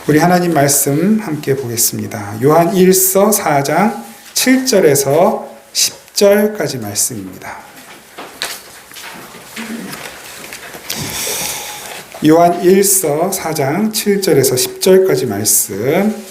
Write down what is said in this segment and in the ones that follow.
우리 하나님 말씀 함께 보겠습니다. 요한 1서 4장 7절에서 10절까지 말씀입니다. 요한 1서 4장 7절에서 10절까지 말씀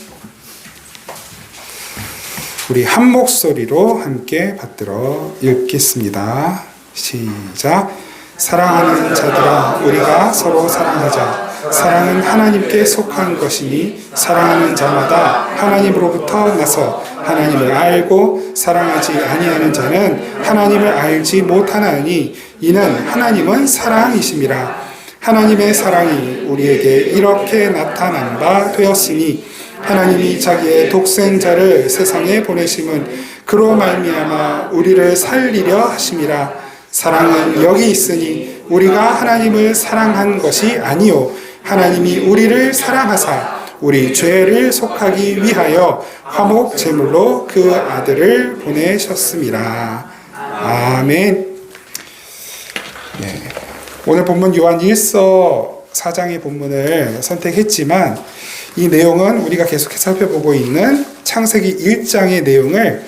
우리 한 목소리로 함께 받들어 읽겠습니다. 시작. 사랑하는 자들아, 우리가 서로 사랑하자. 사랑은 하나님께 속한 것이니 사랑하는 자마다 하나님으로부터 나서 하나님을 알고 사랑하지 아니하는 자는 하나님을 알지 못하나니 이는 하나님은 사랑이심이라. 하나님의 사랑이 우리에게 이렇게 나타난 바 되었으니 하나님이 자기의 독생자를 세상에 보내심은 그로 말미암아 우리를 살리려 하심이라. 사랑은 여기 있으니 우리가 하나님을 사랑한 것이 아니요 하나님이 우리를 사랑하사 우리 죄를 속하기 위하여 화목 제물로 그 아들을 보내셨음이라. 아멘. 네. 오늘 본문 요한 1서 4장의 본문을 선택했지만 이 내용은 우리가 계속 살펴보고 있는 창세기 1장의 내용을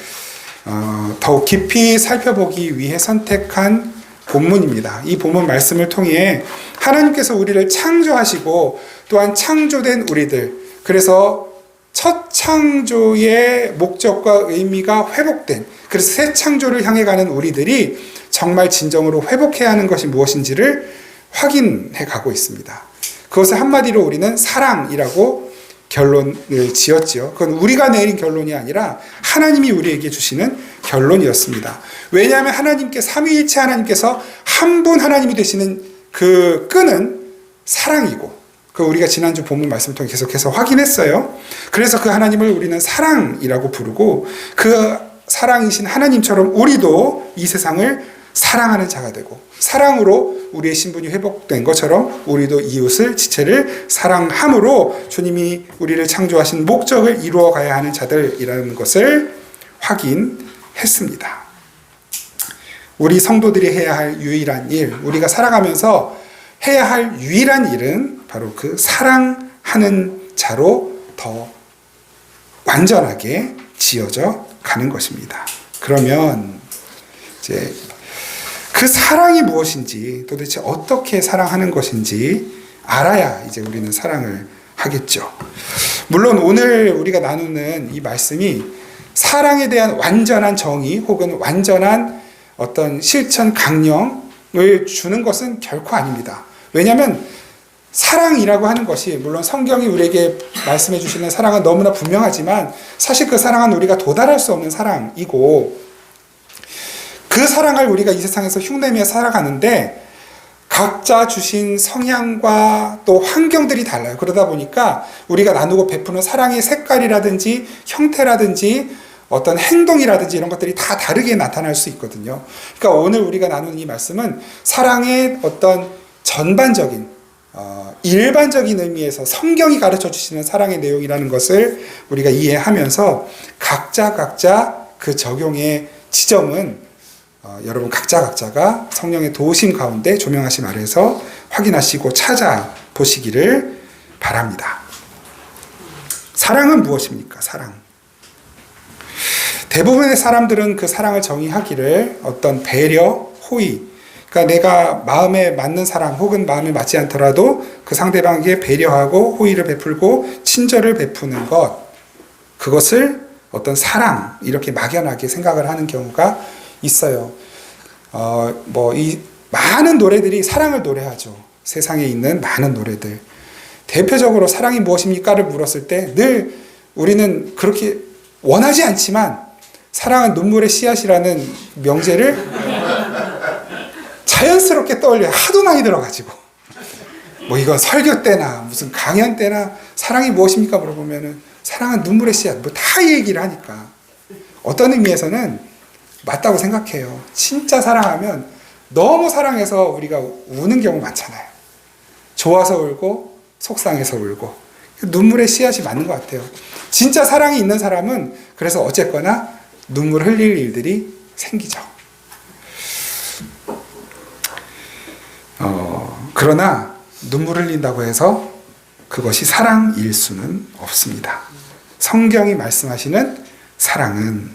더욱 깊이 살펴보기 위해 선택한 본문입니다. 이 본문 말씀을 통해 하나님께서 우리를 창조하시고 또한 창조된 우리들, 그래서 첫 창조의 목적과 의미가 회복된, 그래서 새 창조를 향해 가는 우리들이 정말 진정으로 회복해야 하는 것이 무엇인지를 확인해 가고 있습니다. 그것을 한마디로 우리는 사랑이라고 결론을 지었지요. 그건 우리가 내린 결론이 아니라 하나님이 우리에게 주시는 결론이었습니다. 왜냐하면 하나님께 삼위일체 하나님께서 한 분 하나님이 되시는 그 끈은 사랑이고, 그 우리가 지난주 본문 말씀을 통해 계속해서 확인했어요. 그래서 그 하나님을 우리는 사랑이라고 부르고, 그 사랑이신 하나님처럼 우리도 이 세상을 사랑하는 자가 되고, 사랑으로 우리의 신분이 회복된 것처럼 우리도 이웃을 지체를 사랑함으로 주님이 우리를 창조하신 목적을 이루어 가야 하는 자들이라는 것을 확인했습니다. 우리 성도들이 해야 할 유일한 일, 우리가 살아가면서 해야 할 유일한 일은 바로 그 사랑하는 자로 더 완전하게 지어져 가는 것입니다. 그러면 이제 그 사랑이 무엇인지, 도대체 어떻게 사랑하는 것인지 알아야 이제 우리는 사랑을 하겠죠. 물론 오늘 우리가 나누는 이 말씀이 사랑에 대한 완전한 정의 혹은 완전한 어떤 실천 강령을 주는 것은 결코 아닙니다. 왜냐하면 사랑이라고 하는 것이, 물론 성경이 우리에게 말씀해 주시는 사랑은 너무나 분명하지만 사실 그 사랑은 우리가 도달할 수 없는 사랑이고, 그 사랑을 우리가 이 세상에서 흉내내며 살아가는데 각자 주신 성향과 또 환경들이 달라요. 그러다 보니까 우리가 나누고 베푸는 사랑의 색깔이라든지 형태라든지 어떤 행동이라든지 이런 것들이 다 다르게 나타날 수 있거든요. 그러니까 오늘 우리가 나누는 이 말씀은 사랑의 어떤 전반적인 일반적인 의미에서 성경이 가르쳐 주시는 사랑의 내용이라는 것을 우리가 이해하면서 각자 그 적용의 지점은 여러분 각자가 성령의 도우심 가운데 조명하심 아래에서 확인하시고 찾아보시기를 바랍니다. 사랑은 무엇입니까? 사랑. 대부분의 사람들은 그 사랑을 정의하기를 어떤 배려, 호의, 그러니까 내가 마음에 맞는 사람 혹은 마음에 맞지 않더라도 그 상대방에게 배려하고 호의를 베풀고 친절을 베푸는 것, 그것을 어떤 사랑, 이렇게 막연하게 생각을 하는 경우가 있어요. 이 많은 노래들이 사랑을 노래하죠. 세상에 있는 많은 노래들. 대표적으로 사랑이 무엇입니까를 물었을 때 늘 우리는 그렇게 원하지 않지만 사랑은 눈물의 씨앗이라는 명제를 자연스럽게 떠올려요. 하도 많이 들어가지고. 이건 설교 때나 무슨 강연 때나 사랑이 무엇입니까 물어보면은 사랑은 눈물의 씨앗, 다 얘기를 하니까. 어떤 의미에서는 맞다고 생각해요. 진짜 사랑하면 너무 사랑해서 우리가 우는 경우 많잖아요. 좋아서 울고 속상해서 울고. 눈물의 씨앗이 맞는 것 같아요. 진짜 사랑이 있는 사람은 그래서 어쨌거나 눈물 흘릴 일들이 생기죠. 그러나 눈물 흘린다고 해서 그것이 사랑일 수는 없습니다. 성경이 말씀하시는 사랑은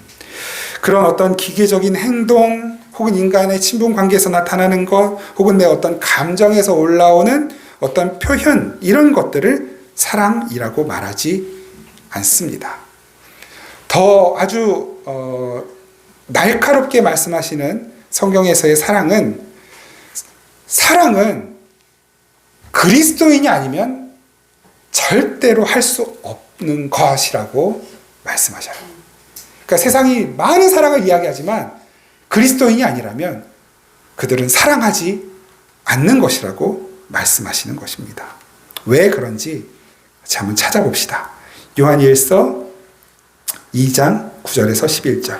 그런 어떤 기계적인 행동 혹은 인간의 친분 관계에서 나타나는 것 혹은 내 어떤 감정에서 올라오는 어떤 표현 이런 것들을 사랑이라고 말하지 않습니다. 더 아주 날카롭게 말씀하시는 성경에서의 사랑은 그리스도인이 아니면 절대로 할 수 없는 것이라고 말씀하셔요. 그러니까 세상이 많은 사랑을 이야기하지만 그리스도인이 아니라면 그들은 사랑하지 않는 것이라고 말씀하시는 것입니다. 왜 그런지 한번 찾아봅시다. 요한일서 2장 9절에서 11절.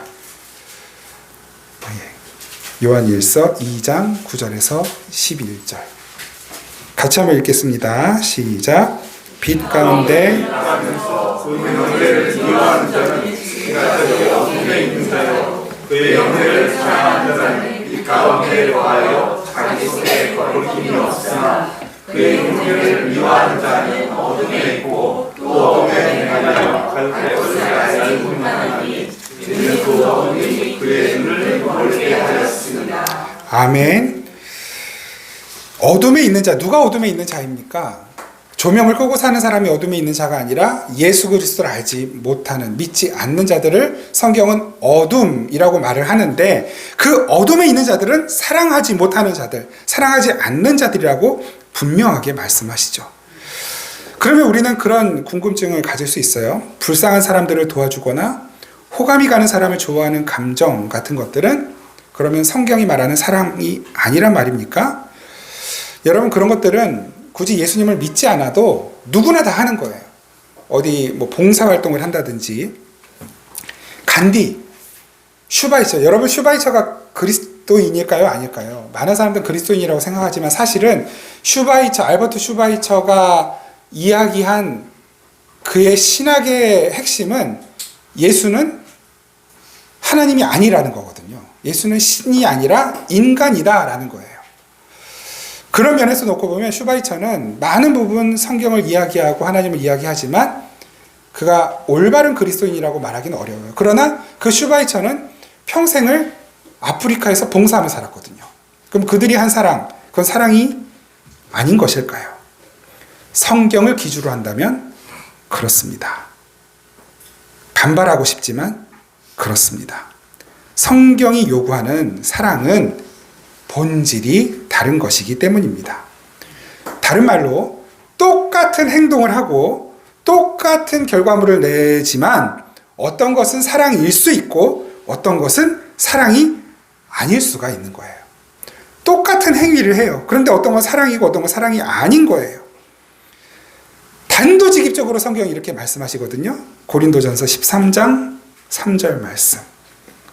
요한일서 2장 9절에서 11절. 같이 한번 읽겠습니다. 시작. 빛 가운데 그의 영혼을 사랑하는 자는 빛 가운데 거하여 자기 속에 거룩임이 없으나 그의 영혼을 미워하는 자는 어둠에 있고 또 어둠에 행하여 갈 것을 알지 못하나니 이는 그 어둠이 그의 눈을 멀게 하였습니다. 아멘. 어둠에 있는 자, 누가 어둠에 있는 자입니까? 조명을 끄고 사는 사람이 어둠에 있는 자가 아니라 예수 그리스도를 알지 못하는, 믿지 않는 자들을 성경은 어둠이라고 말을 하는데 그 어둠에 있는 자들은 사랑하지 못하는 자들, 사랑하지 않는 자들이라고 분명하게 말씀하시죠. 그러면 우리는 그런 궁금증을 가질 수 있어요. 불쌍한 사람들을 도와주거나 호감이 가는 사람을 좋아하는 감정 같은 것들은 그러면 성경이 말하는 사랑이 아니란 말입니까? 여러분, 그런 것들은 굳이 예수님을 믿지 않아도 누구나 다 하는 거예요. 어디 뭐 봉사활동을 한다든지, 간디, 슈바이처. 여러분, 슈바이처가 그리스도인일까요? 아닐까요? 많은 사람들은 그리스도인이라고 생각하지만 사실은 알버트 슈바이처가 이야기한 그의 신학의 핵심은 예수는 하나님이 아니라는 거거든요. 예수는 신이 아니라 인간이다라는 거예요. 그런 면에서 놓고 보면 슈바이처는 많은 부분 성경을 이야기하고 하나님을 이야기하지만 그가 올바른 그리스도인이라고 말하기는 어려워요. 그러나 그 슈바이처는 평생을 아프리카에서 봉사하며 살았거든요. 그럼 그들이 한 사랑, 그건 사랑이 아닌 것일까요? 성경을 기준으로 한다면 그렇습니다. 반발하고 싶지만 그렇습니다. 성경이 요구하는 사랑은 본질이 다른 것이기 때문입니다. 다른 말로 똑같은 행동을 하고 똑같은 결과물을 내지만 어떤 것은 사랑일 수 있고 어떤 것은 사랑이 아닐 수가 있는 거예요. 똑같은 행위를 해요. 그런데 어떤 건 사랑이고 어떤 건 사랑이 아닌 거예요. 단도직입적으로 성경이 이렇게 말씀하시거든요. 고린도전서 13장 3절 말씀.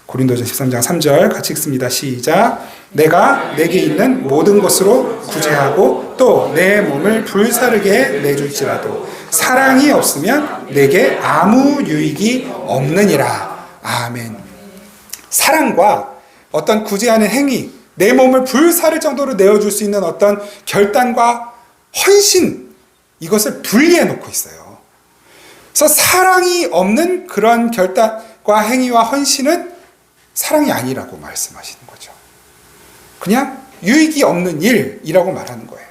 고린도전서 13장 3절 같이 읽습니다. 시작. 내가 내게 있는 모든 것으로 구제하고 또 내 몸을 불사르게 내줄지라도 사랑이 없으면 내게 아무 유익이 없느니라. 아멘. 사랑과 어떤 구제하는 행위, 내 몸을 불사를 정도로 내어줄 수 있는 어떤 결단과 헌신, 이것을 분리해 놓고 있어요. 그래서 사랑이 없는 그런 결단과 행위와 헌신은 사랑이 아니라고 말씀하시는 거죠. 그냥 유익이 없는 일이라고 말하는 거예요.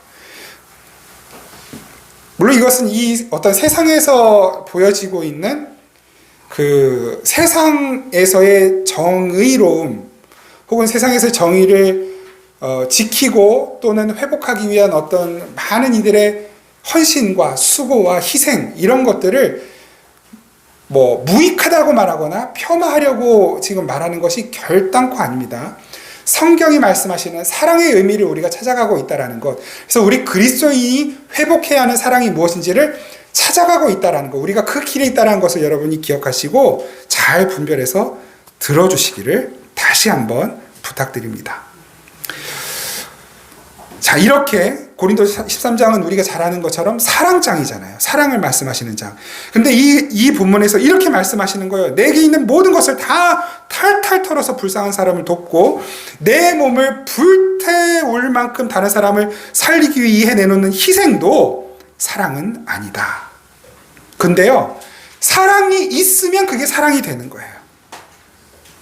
물론 이것은 이 어떤 세상에서 보여지고 있는 그 세상에서의 정의로움 혹은 세상에서의 정의를 지키고 또는 회복하기 위한 어떤 많은 이들의 헌신과 수고와 희생 이런 것들을 뭐 무익하다고 말하거나 폄하하려고 지금 말하는 것이 결단코 아닙니다. 성경이 말씀하시는 사랑의 의미를 우리가 찾아가고 있다는 것. 그래서 우리 그리스도인이 회복해야 하는 사랑이 무엇인지를 찾아가고 있다는 것. 우리가 그 길에 있다는 것을 여러분이 기억하시고 잘 분별해서 들어주시기를 다시 한번 부탁드립니다. 자, 이렇게 고린도서 13장은 우리가 잘 아는 것처럼 사랑장이잖아요. 사랑을 말씀하시는 장. 근데 이 본문에서 이렇게 말씀하시는 거예요. 내게 있는 모든 것을 다 탈탈 털어서 불쌍한 사람을 돕고 내 몸을 불태울 만큼 다른 사람을 살리기 위해 내놓는 희생도 사랑은 아니다. 근데요, 사랑이 있으면 그게 사랑이 되는 거예요.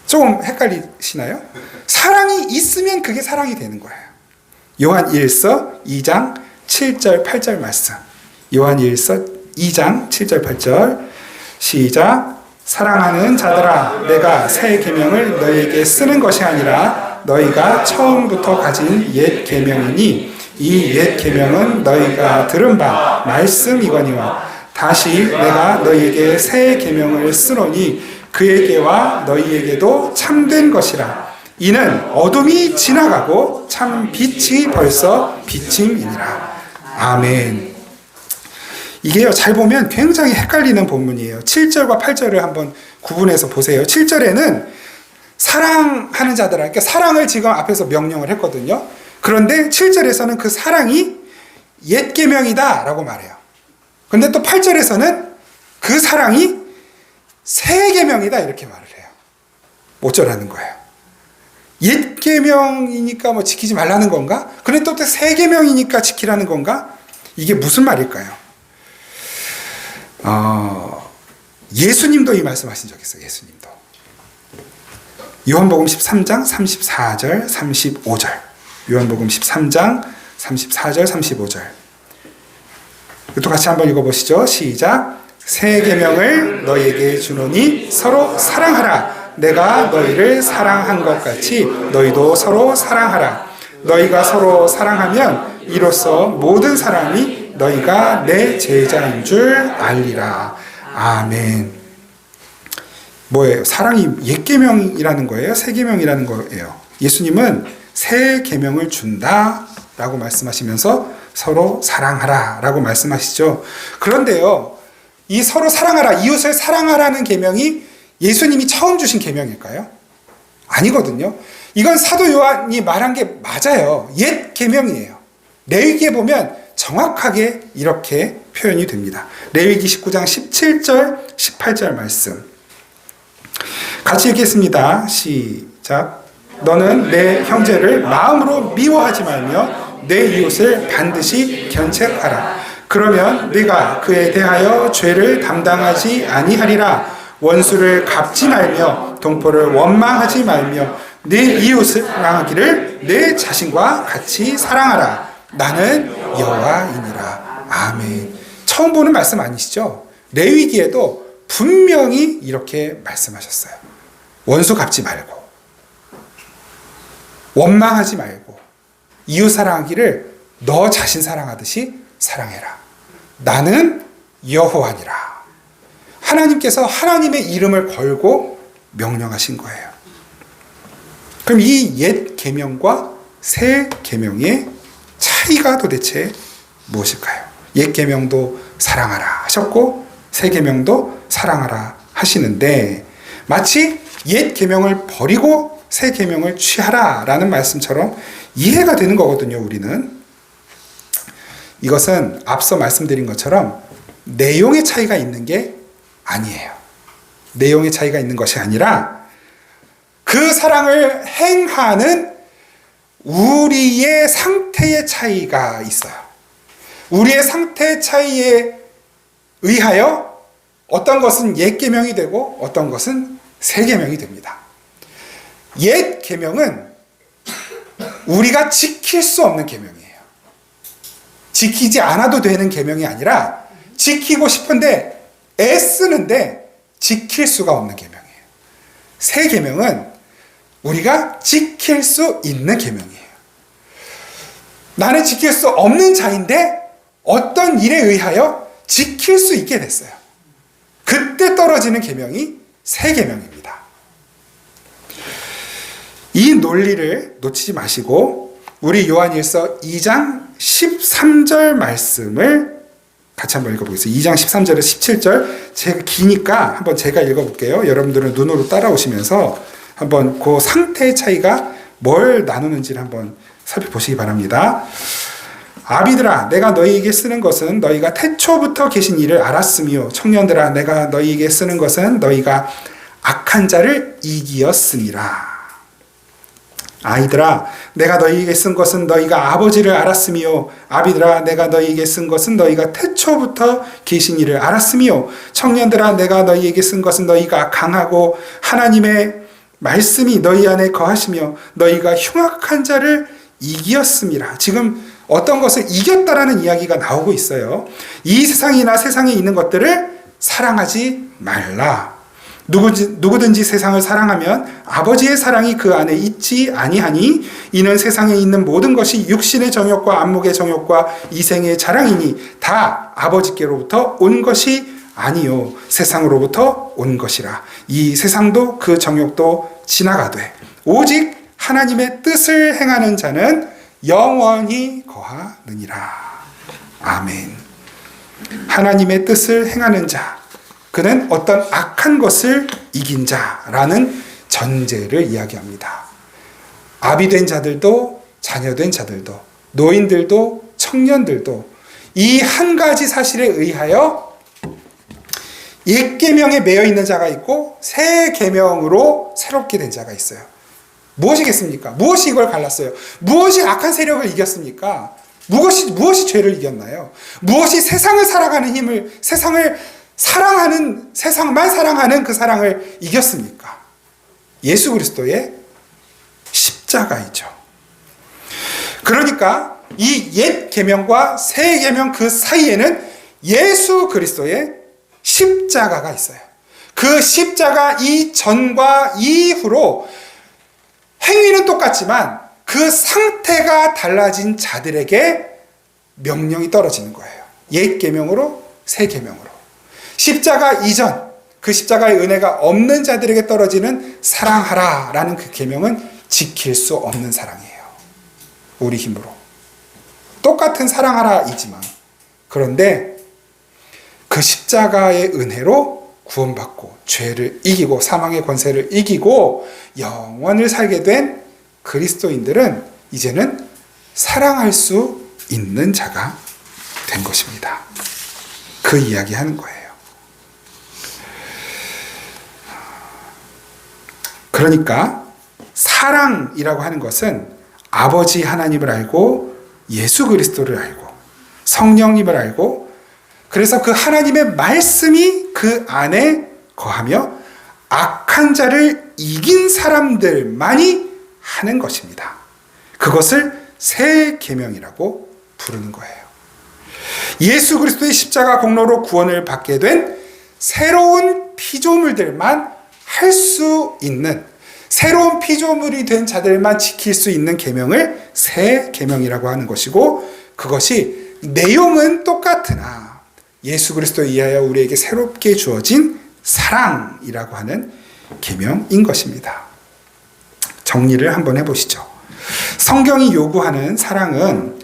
좀 헷갈리시나요? 사랑이 있으면 그게 사랑이 되는 거예요. 요한 1서 2장 7절 8절 말씀. 요한 1서 2장 7절 8절 시작. 사랑하는 자들아, 내가 새 계명을 너희에게 쓰는 것이 아니라 너희가 처음부터 가진 옛 계명이니 이 옛 계명은 너희가 들은 바 말씀이거니와 다시 내가 너희에게 새 계명을 쓰노니 그에게와 너희에게도 참된 것이라. 이는 어둠이 지나가고 참 빛이 벌써 비침이니라. 아멘. 이게요, 잘 보면 굉장히 헷갈리는 본문이에요. 7절과 8절을 한번 구분해서 보세요. 7절에는 사랑하는 자들아, 그러니까 사랑을 지금 앞에서 명령을 했거든요. 그런데 7절에서는 그 사랑이 옛 계명이다 라고 말해요. 근데 또 8절에서는 그 사랑이 새 계명이다 이렇게 말을 해요. 어쩌라는 거예요. 옛 계명이니까 뭐 지키지 말라는 건가? 근데 또 새 계명이니까 지키라는 건가? 이게 무슨 말일까요? 예수님도 이 말씀하신 적 있어요. 예수님도. 요한복음 13장 34절 35절. 요한복음 13장 34절 35절. 또 같이 한번 읽어보시죠. 시작. 새 계명을 너희에게 주노니 서로 사랑하라. 내가 너희를 사랑한 것 같이 너희도 서로 사랑하라. 너희가 서로 사랑하면 이로써 모든 사람이 너희가 내 제자인 줄 알리라. 아멘. 뭐예요? 사랑이 옛 계명이라는 거예요? 새 계명이라는 거예요? 예수님은 새 계명을 준다라고 말씀하시면서 서로 사랑하라 라고 말씀하시죠. 그런데요, 이 서로 사랑하라, 이웃을 사랑하라는 계명이 예수님이 처음 주신 계명일까요? 아니거든요. 이건 사도 요한이 말한 게 맞아요. 옛 계명이에요. 레위기에 보면 정확하게 이렇게 표현이 됩니다. 레위기 19장 17절 18절 말씀 같이 읽겠습니다. 시작. 너는 내 형제를 마음으로 미워하지 말며 내 이웃을 반드시 견책하라. 그러면 네가 그에 대하여 죄를 담당하지 아니하리라. 원수를 갚지 말며 동포를 원망하지 말며 네 이웃을 사랑하기를 내 자신과 같이 사랑하라. 나는 여호와이니라. 아멘. 처음 보는 말씀 아니시죠? 레위기에도 분명히 이렇게 말씀하셨어요. 원수 갚지 말고 원망하지 말고 이웃 사랑하기를 너 자신 사랑하듯이 사랑해라. 나는 여호와니라. 하나님께서 하나님의 이름을 걸고 명령하신 거예요. 그럼 이 옛 계명과 새 계명의 차이가 도대체 무엇일까요? 옛 계명도 사랑하라 하셨고 새 계명도 사랑하라 하시는데 마치 옛 계명을 버리고 새 계명을 취하라라는 말씀처럼 이해가 되는 거거든요. 우리는 이것은 앞서 말씀드린 것처럼 내용의 차이가 있는 게 아니에요. 내용의 차이가 있는 것이 아니라 그 사랑을 행하는 우리의 상태의 차이가 있어요. 우리의 상태 차이에 의하여 어떤 것은 옛 계명이 되고 어떤 것은 새 계명이 됩니다. 옛 계명은 우리가 지킬 수 없는 계명이에요. 지키지 않아도 되는 계명이 아니라 지키고 싶은데 애쓰는데 지킬 수가 없는 계명이에요. 새 계명은 우리가 지킬 수 있는 계명이에요. 나는 지킬 수 없는 자인데 어떤 일에 의하여 지킬 수 있게 됐어요. 그때 떨어지는 계명이 새 계명입니다. 이 논리를 놓치지 마시고 우리 요한일서 2장 13절 말씀을 같이 한번 읽어보겠습니다. 2장 13절에서 17절 제가 기니까 한번 제가 읽어볼게요. 여러분들은 눈으로 따라오시면서 한번 그 상태의 차이가 뭘 나누는지를 한번 살펴보시기 바랍니다. 아비들아 내가 너희에게 쓰는 것은 너희가 태초부터 계신 이를 알았으며 청년들아 내가 너희에게 쓰는 것은 너희가 악한 자를 이기었음이라. 아이들아 내가 너희에게 쓴 것은 너희가 아버지를 알았으며 아비들아 내가 너희에게 쓴 것은 너희가 태초부터 계신 이를 알았으며 청년들아 내가 너희에게 쓴 것은 너희가 강하고 하나님의 말씀이 너희 안에 거하시며 너희가 흉악한 자를 이기었음이라. 지금 어떤 것을 이겼다라는 이야기가 나오고 있어요. 이 세상이나 세상에 있는 것들을 사랑하지 말라. 누구든지 세상을 사랑하면 아버지의 사랑이 그 안에 있지 아니하니 이는 세상에 있는 모든 것이 육신의 정욕과 안목의 정욕과 이생의 자랑이니 다 아버지께로부터 온 것이 아니요 세상으로부터 온 것이라. 이 세상도 그 정욕도 지나가되 오직 하나님의 뜻을 행하는 자는 영원히 거하느니라. 아멘. 하나님의 뜻을 행하는 자, 그는 어떤 악한 것을 이긴 자라는 전제를 이야기합니다. 아비된 자들도 자녀된 자들도 노인들도 청년들도 이 한 가지 사실에 의하여 옛 계명에 매여 있는 자가 있고 새 계명으로 새롭게 된 자가 있어요. 무엇이겠습니까? 무엇이 이걸 갈랐어요? 무엇이 악한 세력을 이겼습니까? 무엇이 죄를 이겼나요? 무엇이 세상을 살아가는 힘을, 세상만 사랑하는 그 사랑을 이겼습니까? 예수 그리스도의 십자가이죠. 그러니까 이 옛 계명과 새 계명 그 사이에는 예수 그리스도의 십자가가 있어요. 그 십자가 이전과 이후로 행위는 똑같지만 그 상태가 달라진 자들에게 명령이 떨어지는 거예요. 옛 계명으로 새 계명으로. 십자가 이전, 그 십자가의 은혜가 없는 자들에게 떨어지는 사랑하라라는 그 계명은 지킬 수 없는 사랑이에요. 우리 힘으로. 똑같은 사랑하라이지만 그런데 그 십자가의 은혜로 구원받고 죄를 이기고 사망의 권세를 이기고 영원을 살게 된 그리스도인들은 이제는 사랑할 수 있는 자가 된 것입니다. 그 이야기 하는 거예요. 그러니까 사랑이라고 하는 것은 아버지 하나님을 알고 예수 그리스도를 알고 성령님을 알고 그래서 그 하나님의 말씀이 그 안에 거하며 악한 자를 이긴 사람들만이 하는 것입니다. 그것을 새 계명이라고 부르는 거예요. 예수 그리스도의 십자가 공로로 구원을 받게 된 새로운 피조물들만 할 수 있는 새로운 피조물이 된 자들만 지킬 수 있는 계명을 새 계명이라고 하는 것이고 그것이 내용은 똑같으나 예수 그리스도에 의하여 우리에게 새롭게 주어진 사랑이라고 하는 계명인 것입니다. 정리를 한번 해보시죠. 성경이 요구하는 사랑은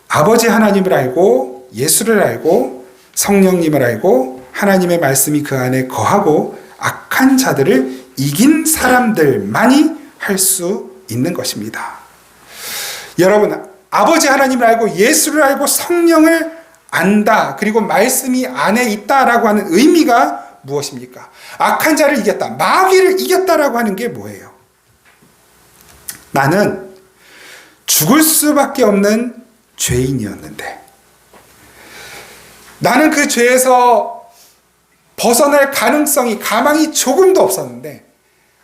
아버지 하나님을 알고 예수를 알고 성령님을 알고 하나님의 말씀이 그 안에 거하고 악한 자들을 이긴 사람들만이 할 수 있는 것입니다. 여러분, 아버지 하나님을 알고 예수를 알고 성령을 안다. 그리고 말씀이 안에 있다라고 하는 의미가 무엇입니까? 악한 자를 이겼다. 마귀를 이겼다라고 하는 게 뭐예요? 나는 죽을 수밖에 없는 죄인이었는데 나는 그 죄에서 벗어날 가능성이 가망이 조금도 없었는데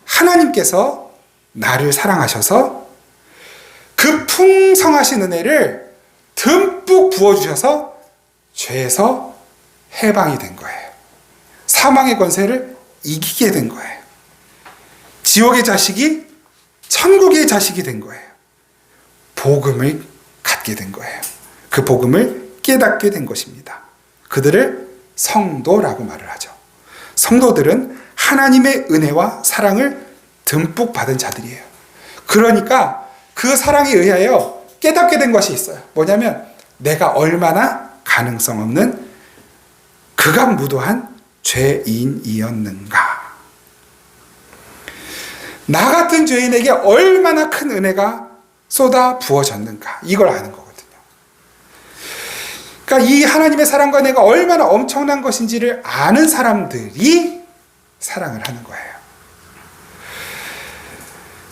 하나님께서 나를 사랑하셔서 그 풍성하신 은혜를 듬뿍 부어주셔서 죄에서 해방이 된 거예요. 사망의 권세를 이기게 된 거예요. 지옥의 자식이 천국의 자식이 된 거예요. 복음을 갖게 된 거예요. 그 복음을 깨닫게 된 것입니다. 그들을 성도라고 말을 하죠. 성도들은 하나님의 은혜와 사랑을 듬뿍 받은 자들이에요. 그러니까 그 사랑에 의하여 깨닫게 된 것이 있어요. 뭐냐면 내가 얼마나 가능성 없는 극악무도한 죄인이었는가. 나 같은 죄인에게 얼마나 큰 은혜가 쏟아 부어졌는가. 이걸 아는 거거든요. 그러니까 이 하나님의 사랑과 내가 얼마나 엄청난 것인지를 아는 사람들이 사랑을 하는 거예요.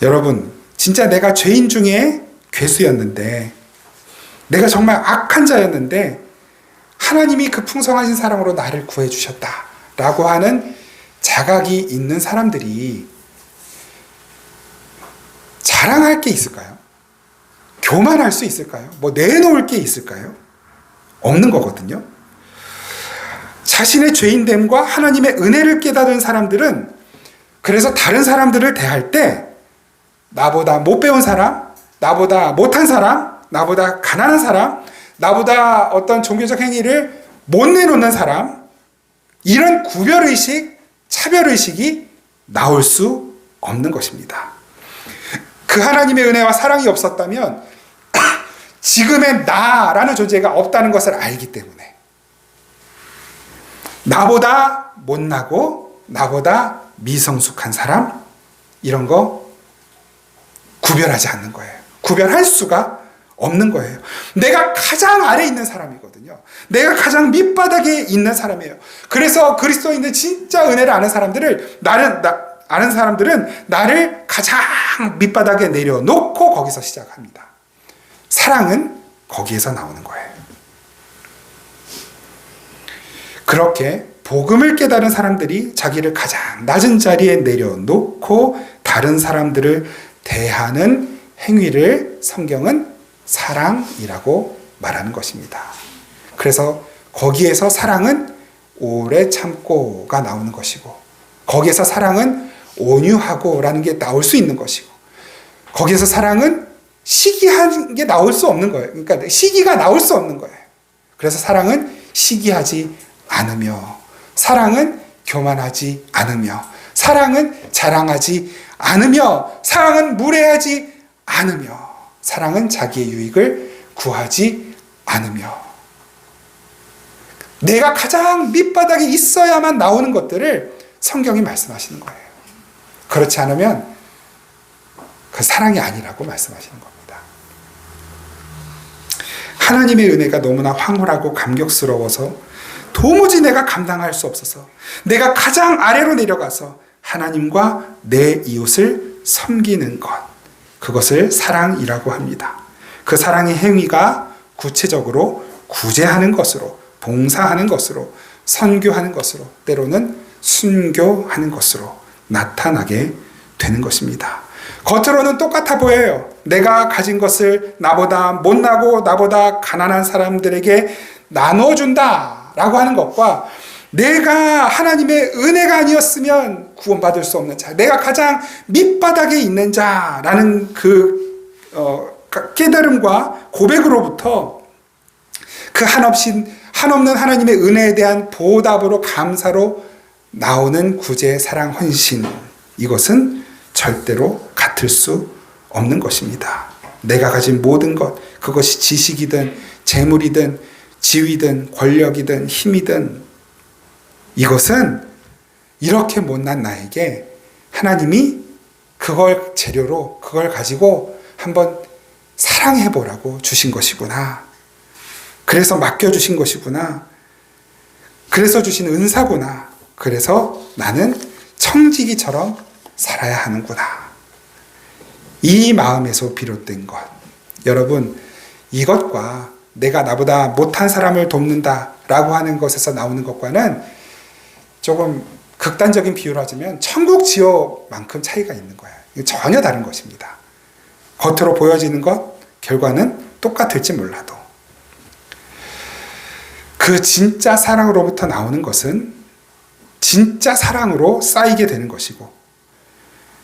여러분, 진짜 내가 죄인 중에 괴수였는데, 내가 정말 악한 자였는데 하나님이 그 풍성하신 사랑으로 나를 구해주셨다라고 하는 자각이 있는 사람들이 자랑할 게 있을까요? 교만할 수 있을까요? 뭐 내놓을 게 있을까요? 없는 거거든요. 자신의 죄인됨과 하나님의 은혜를 깨달은 사람들은 그래서 다른 사람들을 대할 때 나보다 못 배운 사람, 나보다 못한 사람, 나보다 가난한 사람, 나보다 어떤 종교적 행위를 못 내놓는 사람, 이런 구별의식, 차별의식이 나올 수 없는 것입니다. 그 하나님의 은혜와 사랑이 없었다면 지금의 나라는 존재가 없다는 것을 알기 때문에 나보다 못나고 나보다 미성숙한 사람, 이런 거 구별하지 않는 거예요. 구별할 수가 없는 거예요. 내가 가장 아래에 있는 사람이거든요. 내가 가장 밑바닥에 있는 사람이에요. 그래서 그리스도인들 진짜 은혜를 아는 사람들은 나를 가장 밑바닥에 내려놓고 거기서 시작합니다. 사랑은 거기에서 나오는 거예요. 그렇게 복음을 깨달은 사람들이 자기를 가장 낮은 자리에 내려놓고 다른 사람들을 대하는 행위를 성경은 사랑이라고 말하는 것입니다. 그래서 거기에서 사랑은 오래 참고가 나오는 것이고, 거기에서 사랑은 온유하고라는 게 나올 수 있는 것이고, 거기에서 사랑은 시기한 게 나올 수 없는 거예요. 그러니까 시기가 나올 수 없는 거예요. 그래서 사랑은 시기하지 않으며, 사랑은 교만하지 않으며, 사랑은 자랑하지 않으며, 사랑은 무례하지 않으며, 사랑은 자기의 유익을 구하지 않으며, 내가 가장 밑바닥에 있어야만 나오는 것들을 성경이 말씀하시는 거예요. 그렇지 않으면 그 사랑이 아니라고 말씀하시는 겁니다. 하나님의 은혜가 너무나 황홀하고 감격스러워서 도무지 내가 감당할 수 없어서 내가 가장 아래로 내려가서 하나님과 내 이웃을 섬기는 것, 그것을 사랑이라고 합니다. 그 사랑의 행위가 구체적으로 구제하는 것으로, 봉사하는 것으로, 선교하는 것으로, 때로는 순교하는 것으로 나타나게 되는 것입니다. 겉으로는 똑같아 보여요. 내가 가진 것을 나보다 못나고 나보다 가난한 사람들에게 나눠준다 라고 하는 것과, 내가 하나님의 은혜가 아니었으면 구원받을 수 없는 자, 내가 가장 밑바닥에 있는 자라는 그 깨달음과 고백으로부터 그 한없는 하나님의 은혜에 대한 보답으로, 감사로 나오는 구제, 사랑, 헌신, 이것은 절대로 같을 수 없는 것입니다. 내가 가진 모든 것, 그것이 지식이든 재물이든 지위든 권력이든 힘이든, 이것은 이렇게 못난 나에게 하나님이 그걸 재료로, 그걸 가지고 한번 사랑해보라고 주신 것이구나. 그래서 맡겨주신 것이구나. 그래서 주신 은사구나. 그래서 나는 청지기처럼 살아야 하는구나. 이 마음에서 비롯된 것. 여러분, 이것과 내가 나보다 못한 사람을 돕는다라고 하는 것에서 나오는 것과는 조금 극단적인 비유를 하자면 천국 지옥만큼 차이가 있는 거예요. 전혀 다른 것입니다. 겉으로 보여지는 것, 결과는 똑같을지 몰라도 그 진짜 사랑으로부터 나오는 것은 진짜 사랑으로 쌓이게 되는 것이고,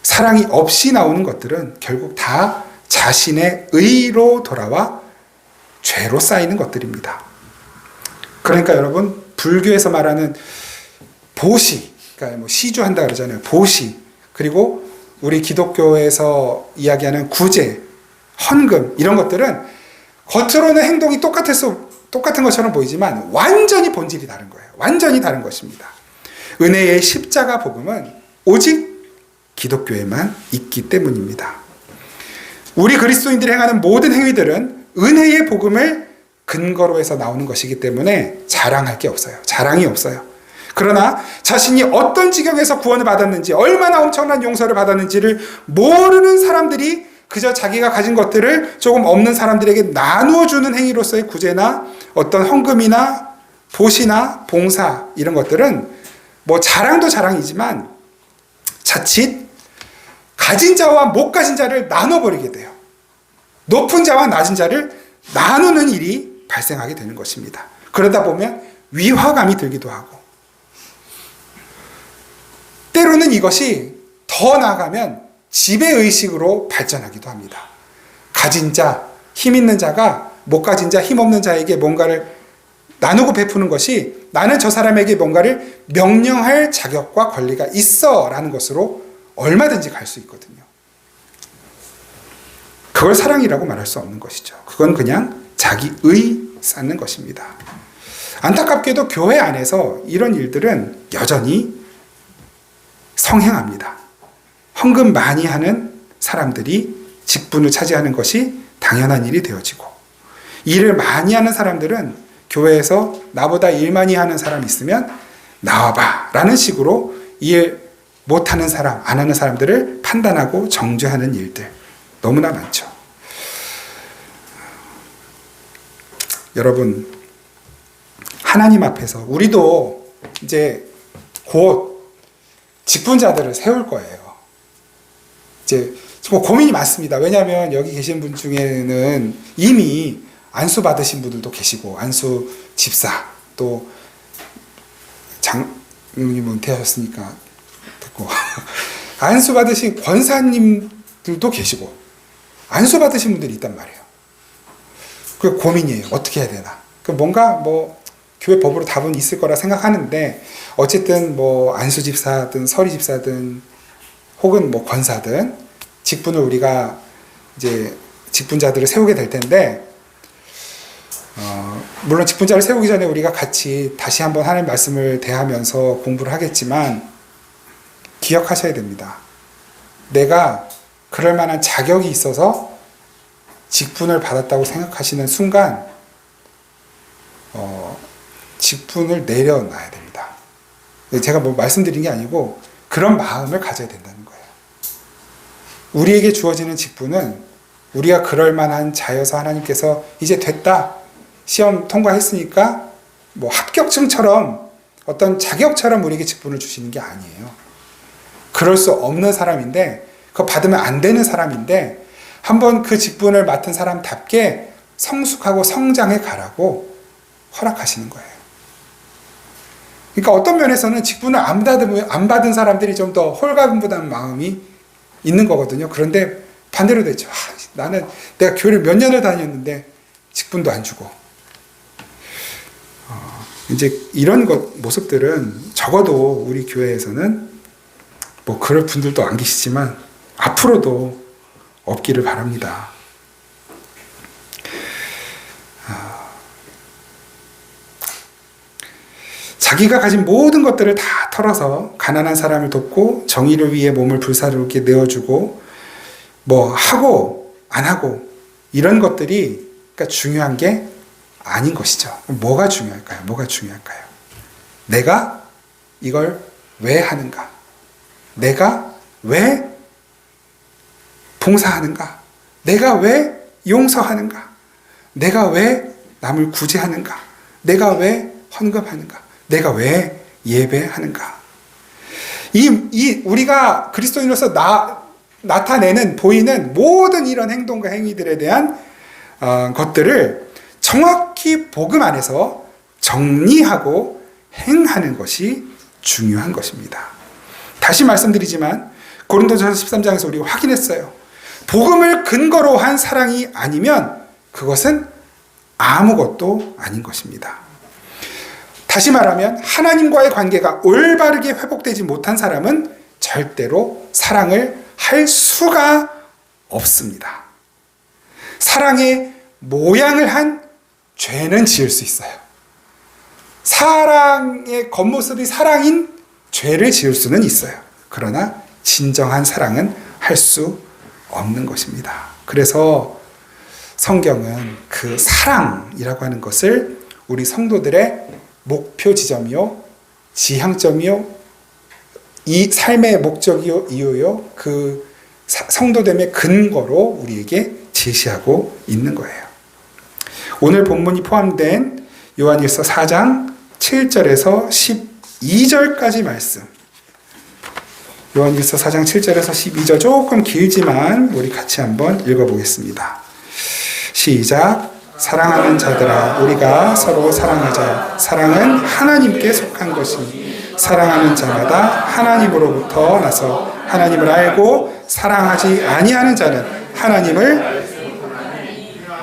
사랑이 없이 나오는 것들은 결국 다 자신의 의로 돌아와 죄로 쌓이는 것들입니다. 그러니까 여러분, 불교에서 말하는 보시, 그러니까 뭐 시주한다 그러잖아요. 보시, 그리고 우리 기독교에서 이야기하는 구제, 헌금, 이런 것들은 겉으로는 행동이 똑같은 것처럼 보이지만 완전히 본질이 다른 거예요. 완전히 다른 것입니다. 은혜의 십자가 복음은 오직 기독교에만 있기 때문입니다. 우리 그리스도인들이 행하는 모든 행위들은 은혜의 복음을 근거로 해서 나오는 것이기 때문에 자랑할 게 없어요. 자랑이 없어요. 그러나 자신이 어떤 지경에서 구원을 받았는지, 얼마나 엄청난 용서를 받았는지를 모르는 사람들이 그저 자기가 가진 것들을 조금 없는 사람들에게 나누어주는 행위로서의 구제나 어떤 헌금이나 보시나 봉사 이런 것들은 뭐 자랑도 자랑이지만 자칫 가진 자와 못 가진 자를 나눠버리게 돼요. 높은 자와 낮은 자를 나누는 일이 발생하게 되는 것입니다. 그러다 보면 위화감이 들기도 하고 때로는 이것이 더 나아가면 지배의식으로 발전하기도 합니다. 가진 자, 힘 있는 자가 못 가진 자, 힘 없는 자에게 뭔가를 나누고 베푸는 것이 나는 저 사람에게 뭔가를 명령할 자격과 권리가 있어 라는 것으로 얼마든지 갈 수 있거든요. 그걸 사랑이라고 말할 수 없는 것이죠. 그건 그냥 자기의 쌓는 것입니다. 안타깝게도 교회 안에서 이런 일들은 여전히 성행합니다. 헌금 많이 하는 사람들이 직분을 차지하는 것이 당연한 일이 되어지고, 일을 많이 하는 사람들은 교회에서 나보다 일 많이 하는 사람 있으면 나와봐 라는 식으로 일 못하는 사람, 안 하는 사람들을 판단하고 정죄하는 일들 너무나 많죠. 여러분, 하나님 앞에서 우리도 이제 곧 직분자들을 세울 거예요. 이제 뭐 고민이 많습니다. 왜냐하면 여기 계신 분 중에는 이미 안수 받으신 분들도 계시고, 안수 집사, 또 장님은 은퇴하셨으니까 됐고, 안수 받으신 권사님들도 계시고, 안수 받으신 분들이 있단 말이에요. 그 고민이에요. 어떻게 해야 되나. 그 뭔가 뭐 교회 법으로 답은 있을 거라 생각하는데, 어쨌든 뭐 안수 집사든 서리 집사든 혹은 뭐 권사든 직분을 우리가 이제 직분자들을 세우게 될 텐데, 물론 직분자를 세우기 전에 우리가 같이 다시 한번 하나님 말씀을 대하면서 공부를 하겠지만 기억하셔야 됩니다. 내가 그럴 만한 자격이 있어서 직분을 받았다고 생각하시는 순간 직분을 내려놔야 됩니다. 제가 뭐 말씀드린 게 아니고 그런 마음을 가져야 된다는 거예요. 우리에게 주어지는 직분은 우리가 그럴 만한 자여서 하나님께서 이제 됐다, 시험 통과했으니까 뭐 합격증처럼 어떤 자격처럼 우리에게 직분을 주시는 게 아니에요. 그럴 수 없는 사람인데, 그거 받으면 안 되는 사람인데, 한번 그 직분을 맡은 사람답게 성숙하고 성장해 가라고 허락하시는 거예요. 그러니까 어떤 면에서는 직분을 안 받은 사람들이 좀 더 홀가분한 마음이 있는 거거든요. 그런데 반대로 되죠. 나는 내가 교회를 몇 년을 다녔는데 직분도 안 주고. 이제 이런 모습들은 적어도 우리 교회에서는 뭐 그럴 분들도 안 계시지만 앞으로도 없기를 바랍니다. 자기가 가진 모든 것들을 다 털어서 가난한 사람을 돕고 정의를 위해 몸을 불사르게 내어주고 뭐 하고 안 하고 이런 것들이 그러니까 중요한 게 아닌 것이죠. 뭐가 중요할까요? 뭐가 중요할까요? 내가 이걸 왜 하는가? 내가 왜 봉사하는가? 내가 왜 용서하는가? 내가 왜 남을 구제하는가? 내가 왜 헌금하는가? 내가 왜 예배하는가? 우리가 그리스도인으로서 나타내는, 보이는 모든 이런 행동과 행위들에 대한 것들을 정확히 복음 안에서 정리하고 행하는 것이 중요한 것입니다. 다시 말씀드리지만 고린도전서 13장에서 우리가 확인했어요. 복음을 근거로 한 사랑이 아니면 그것은 아무것도 아닌 것입니다. 다시 말하면 하나님과의 관계가 올바르게 회복되지 못한 사람은 절대로 사랑을 할 수가 없습니다. 사랑의 모양을 한 죄는 지을 수 있어요. 사랑의 겉모습이 사랑인 죄를 지을 수는 있어요. 그러나 진정한 사랑은 할 수 없는 것입니다. 그래서 성경은 그 사랑이라고 하는 것을 우리 성도들의 목표 지점이요, 지향점이요, 이 삶의 목적이요, 이유요, 그 성도됨의 근거로 우리에게 제시하고 있는 거예요. 오늘 본문이 포함된 요한일서 4장 7절에서 12절까지 말씀. 요한일서 4장 7절에서 12절 조금 길지만 우리 같이 한번 읽어보겠습니다. 시작. 사랑하는 자들아 우리가 서로 사랑하자. 사랑은 하나님께 속한 것이니 사랑하는 자마다 하나님으로부터 나서 하나님을 알고 사랑하지 아니하는 자는 하나님을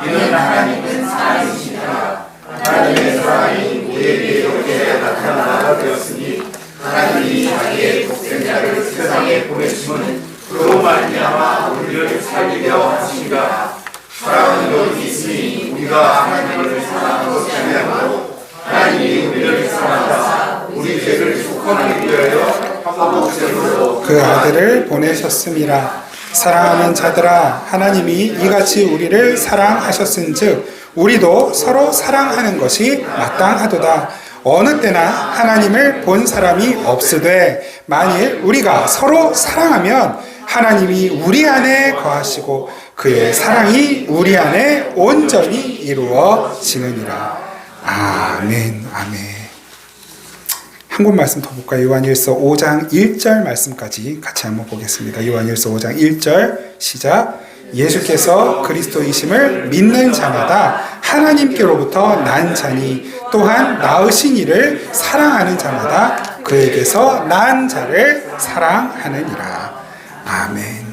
이는 하나님은 사랑이시니라. 하나님의 사랑이 우리에게 이렇게 나타나게 되었으니 하나님이 자기의 독생자를 세상에 보내심은 그로 말미암아 우리를 살리려 하심이라. 사랑은 여기 있으니 우리가 하나님을 사랑한 것이 아니므로 하나님이 우리를 사랑하사 우리 죄를 속건하기 위하여 화목제물로 그 아들을 보내셨음이라. 사랑하는 자들아 하나님이 이같이 우리를 사랑하셨은즉 우리도 서로 사랑하는 것이 마땅하도다. 어느 때나 하나님을 본 사람이 없으되 만일 우리가 서로 사랑하면 하나님이 우리 안에 거하시고 그의 사랑이 우리 안에 온전히 이루어지느니라. 아멘. 아멘. 한 권 말씀 더 볼까요? 요한일서 5장 1절 말씀까지 같이 한번 보겠습니다. 요한일서 5장 1절 시작. 예수께서 그리스도이심을 믿는 자마다 하나님께로부터 난 자니 또한 낳으신 이를 사랑하는 자마다 그에게서 난 자를 사랑하느니라. 아멘.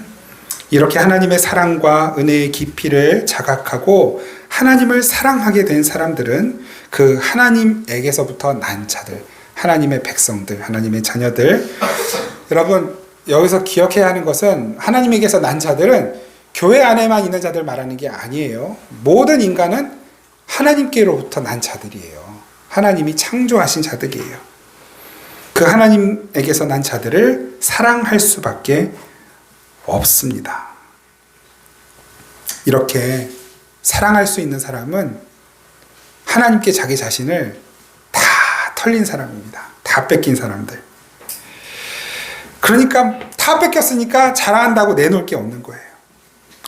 이렇게 하나님의 사랑과 은혜의 깊이를 자각하고 하나님을 사랑하게 된 사람들은 그 하나님에게서부터 난 자들, 하나님의 백성들, 하나님의 자녀들. 여러분 여기서 기억해야 하는 것은 하나님에게서 난 자들은 교회 안에만 있는 자들 말하는 게 아니에요. 모든 인간은 하나님께로부터 난 자들이에요. 하나님이 창조하신 자들이에요. 그 하나님에게서 난 자들을 사랑할 수밖에 없습니다. 이렇게 사랑할 수 있는 사람은 하나님께 자기 자신을 다 털린 사람입니다. 다 뺏긴 사람들. 그러니까 다 뺏겼으니까 자랑한다고 내놓을 게 없는 거예요.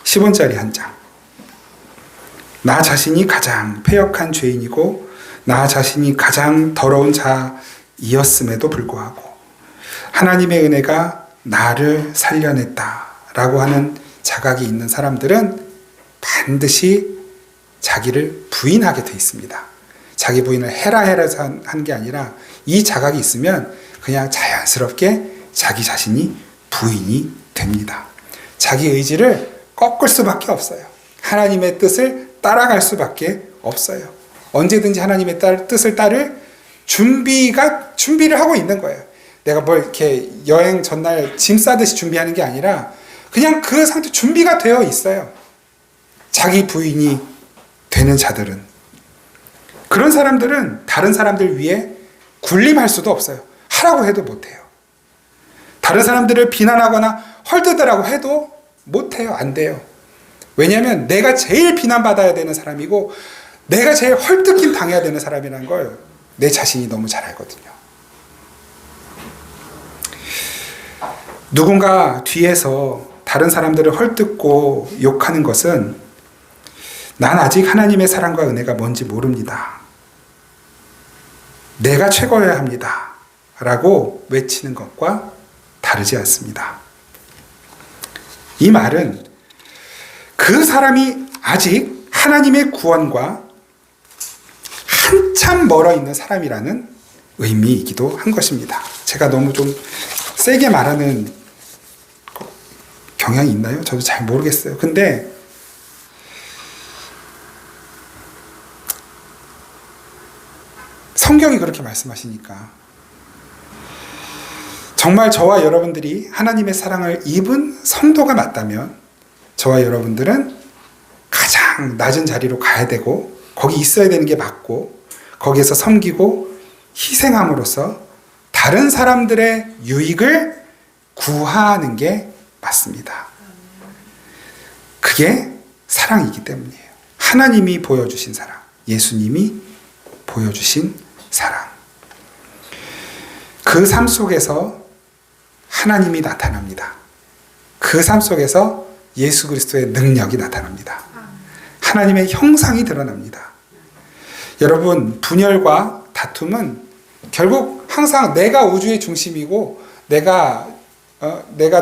10원짜리 한 장. 나 자신이 가장 패역한 죄인이고 나 자신이 가장 더러운 자이었음에도 불구하고 하나님의 은혜가 나를 살려냈다라고 하는 자각이 있는 사람들은 반드시 자기를 부인하게 돼 있습니다. 자기 부인을 해라 해라서 하는 게 아니라 이 자각이 있으면 그냥 자연스럽게 자기 자신이 부인이 됩니다. 자기 의지를 꺾을 수밖에 없어요. 하나님의 뜻을 따라갈 수밖에 없어요. 언제든지 하나님의 뜻을 따를 준비를 하고 있는 거예요. 내가 뭘 이렇게 여행 전날 짐 싸듯이 준비하는 게 아니라 그냥 그 상태 준비가 되어 있어요. 자기 부인이 되는 자들은. 그런 사람들은 다른 사람들 위해 군림할 수도 없어요. 하라고 해도 못해요. 다른 사람들을 비난하거나 헐뜯으라고 해도 못해요. 안 돼요. 왜냐하면 내가 제일 비난받아야 되는 사람이고 내가 제일 헐뜯김 당해야 되는 사람이라는 걸 내 자신이 너무 잘 알거든요. 누군가 뒤에서 다른 사람들을 헐뜯고 욕하는 것은 난 아직 하나님의 사랑과 은혜가 뭔지 모릅니다. 내가 최고여야 합니다. 라고 외치는 것과 다르지 않습니다. 이 말은 그 사람이 아직 하나님의 구원과 한참 멀어 있는 사람이라는 의미이기도 한 것입니다. 제가 너무 좀 세게 말하는 경향이 있나요? 저도 잘 모르겠어요. 근데 성경이 그렇게 말씀하시니까 정말 저와 여러분들이 하나님의 사랑을 입은 성도가 맞다면 저와 여러분들은 가장 낮은 자리로 가야 되고 거기 있어야 되는 게 맞고 거기에서 섬기고 희생함으로써 다른 사람들의 유익을 구하는 게 맞습니다. 그게 사랑이기 때문이에요. 하나님이 보여주신 사랑, 예수님이 보여주신 사랑. 그 삶 속에서 하나님이 나타납니다. 그 삶 속에서 예수 그리스도의 능력이 나타납니다. 하나님의 형상이 드러납니다. 여러분, 분열과 다툼은 결국 항상 내가 우주의 중심이고 내가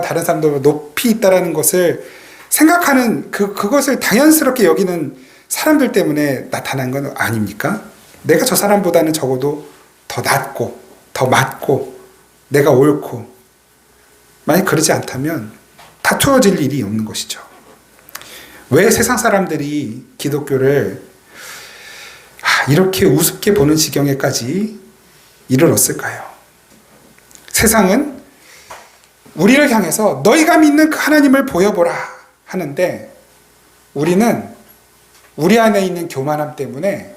다른 사람들보다 높이 있다는 것을 생각하는 그것을 당연스럽게 여기는 사람들 때문에 나타난 건 아닙니까? 내가 저 사람보다는 적어도 더 낫고 더 맞고 내가 옳고, 만약 그러지 않다면 다투어질 일이 없는 것이죠. 왜 세상 사람들이 기독교를 이렇게 우습게 보는 지경에까지 이르렀을까요? 세상은 우리를 향해서 너희가 믿는 그 하나님을 보여보라 하는데, 우리는 우리 안에 있는 교만함 때문에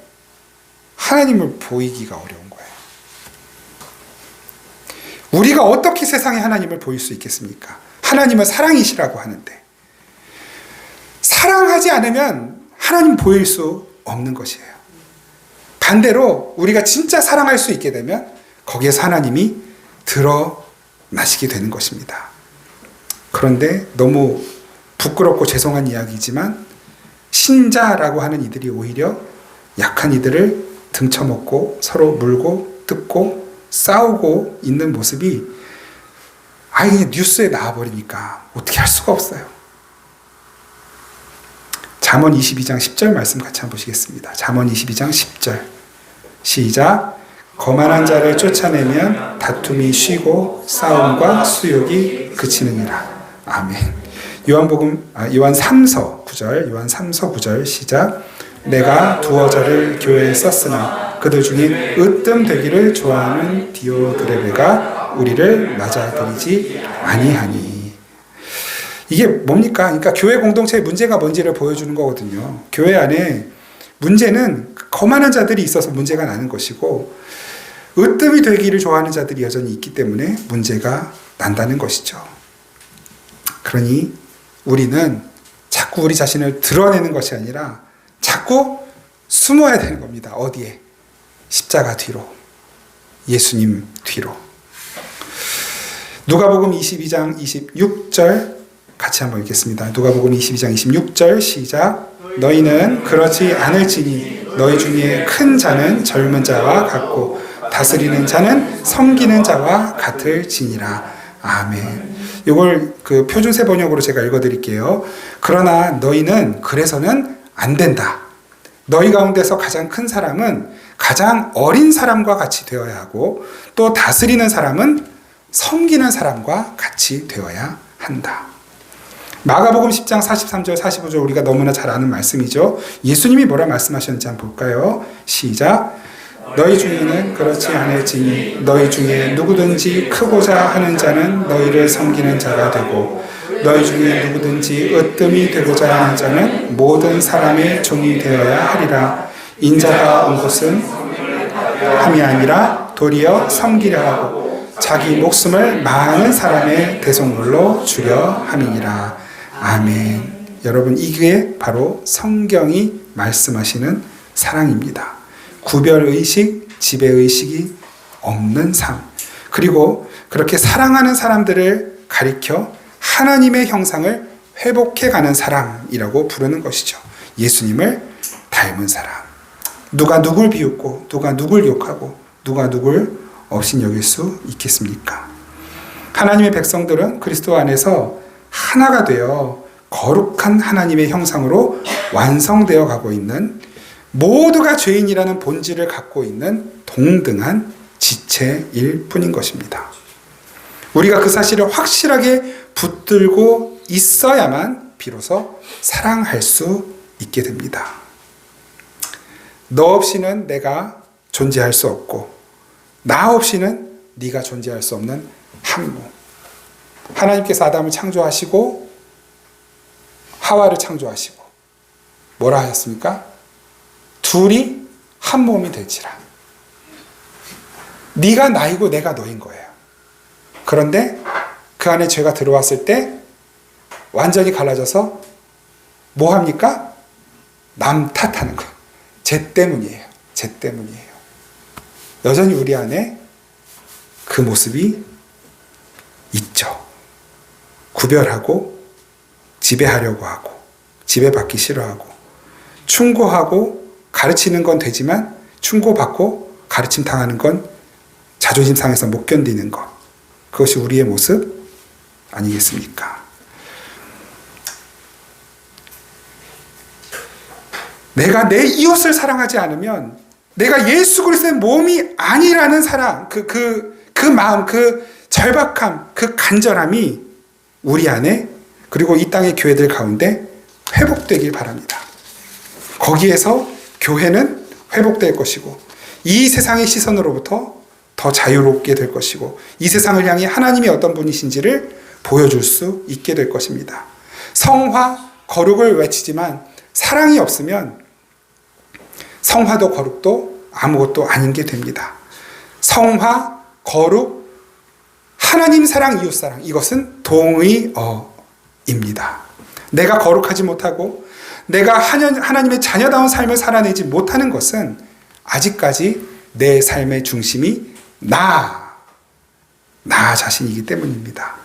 하나님을 보이기가 어려운 거예요. 우리가 어떻게 세상에 하나님을 보일 수 있겠습니까? 하나님은 사랑이시라고 하는데, 사랑하지 않으면 하나님 보일 수 없는 것이에요. 반대로 우리가 진짜 사랑할 수 있게 되면 거기에서 하나님이 드러나시게 되는 것입니다. 그런데 너무 부끄럽고 죄송한 이야기지만 신자라고 하는 이들이 오히려 약한 이들을 등쳐먹고 서로 물고 뜯고 싸우고 있는 모습이 그냥 뉴스에 나와버리니까 어떻게 할 수가 없어요. 잠언 22장 10절 말씀 같이 한번 보시겠습니다. 잠언 22장 10절 시작. 거만한 자를 쫓아내면 다툼이 쉬고 싸움과 수욕이 그치느니라. 아멘. 요한 3서 9절 시작. 내가 두어 자를 교회에 썼으나 그들 중에 으뜸되기를 좋아하는 디오드레베가 우리를 맞아들이지 아니하니. 이게 뭡니까? 그러니까 교회 공동체의 문제가 뭔지를 보여주는 거거든요. 교회 안에 문제는 거만한 자들이 있어서 문제가 나는 것이고, 으뜸이 되기를 좋아하는 자들이 여전히 있기 때문에 문제가 난다는 것이죠. 그러니 우리는 자꾸 우리 자신을 드러내는 것이 아니라 자꾸 숨어야 되는 겁니다. 어디에? 십자가 뒤로, 예수님 뒤로. 누가복음 22장 26절 같이 한번 읽겠습니다. 누가복음 22장 26절 시작. 너희는 그렇지 않을지니 너희 중에 큰 자는 젊은 자와 같고 다스리는 자는 섬기는 자와 같을지니라. 아멘. 이걸 그 표준세 번역으로 제가 읽어드릴게요. 그러나 너희는 그래서는 안 된다. 너희 가운데서 가장 큰 사람은 가장 어린 사람과 같이 되어야 하고, 또 다스리는 사람은 섬기는 사람과 같이 되어야 한다. 마가복음 10장 43절 45절 우리가 너무나 잘 아는 말씀이죠. 예수님이 뭐라 말씀하셨는지 한번 볼까요? 시작. 너희 중에는 그렇지 않을지니 너희 중에 누구든지 크고자 하는 자는 너희를 섬기는 자가 되고, 너희 중에 누구든지 으뜸이 되고자 하는 자는 모든 사람의 종이 되어야 하리라. 인자가 온 것은 함이 아니라 도리어 섬기려 하고 자기 목숨을 많은 사람의 대속물로 주려 함이니라. 아멘. 여러분, 이게 바로 성경이 말씀하시는 사랑입니다. 구별의식, 지배의식이 없는 삶. 그리고 그렇게 사랑하는 사람들을 가리켜 하나님의 형상을 회복해가는 사람이라고 부르는 것이죠. 예수님을 닮은 사람. 누가 누굴 비웃고 누가 누굴 욕하고 누가 누굴 업신여길 수 있겠습니까? 하나님의 백성들은 그리스도 안에서 하나가 되어 거룩한 하나님의 형상으로 완성되어 가고 있는, 모두가 죄인이라는 본질을 갖고 있는 동등한 지체일 뿐인 것입니다. 우리가 그 사실을 확실하게 붙들고 있어야만 비로소 사랑할 수 있게 됩니다. 너 없이는 내가 존재할 수 없고, 나 없이는 네가 존재할 수 없는 한 몸. 하나님께서 아담을 창조하시고 하와를 창조하시고 뭐라 하셨습니까? 둘이 한 몸이 될지라. 네가 나이고 내가 너인 거예요. 그런데 그 안에 죄가 들어왔을 때 완전히 갈라져서 뭐 합니까? 남 탓하는 거예요. 쟤 때문이에요. 쟤 때문이에요. 여전히 우리 안에 그 모습이 있죠. 구별하고 지배하려고 하고 지배받기 싫어하고 충고하고 가르치는 건 되지만 충고받고 가르침 당하는 건 자존심 상해서 못 견디는 것. 그것이 우리의 모습 아니겠습니까? 내가 내 이웃을 사랑하지 않으면 내가 예수 그리스도의 몸이 아니라는 사랑, 그 마음, 그 절박함, 그 간절함이 우리 안에 그리고 이 땅의 교회들 가운데 회복되길 바랍니다. 거기에서 교회는 회복될 것이고 이 세상의 시선으로부터 더 자유롭게 될 것이고 이 세상을 향해 하나님이 어떤 분이신지를 보여줄 수 있게 될 것입니다. 성화, 거룩을 외치지만 사랑이 없으면 성화도 거룩도 아무것도 아닌 게 됩니다. 성화, 거룩, 하나님 사랑, 이웃 사랑, 이것은 동의어입니다. 내가 거룩하지 못하고 내가 하나님의 자녀다운 삶을 살아내지 못하는 것은 아직까지 내 삶의 중심이 나 자신이기 때문입니다.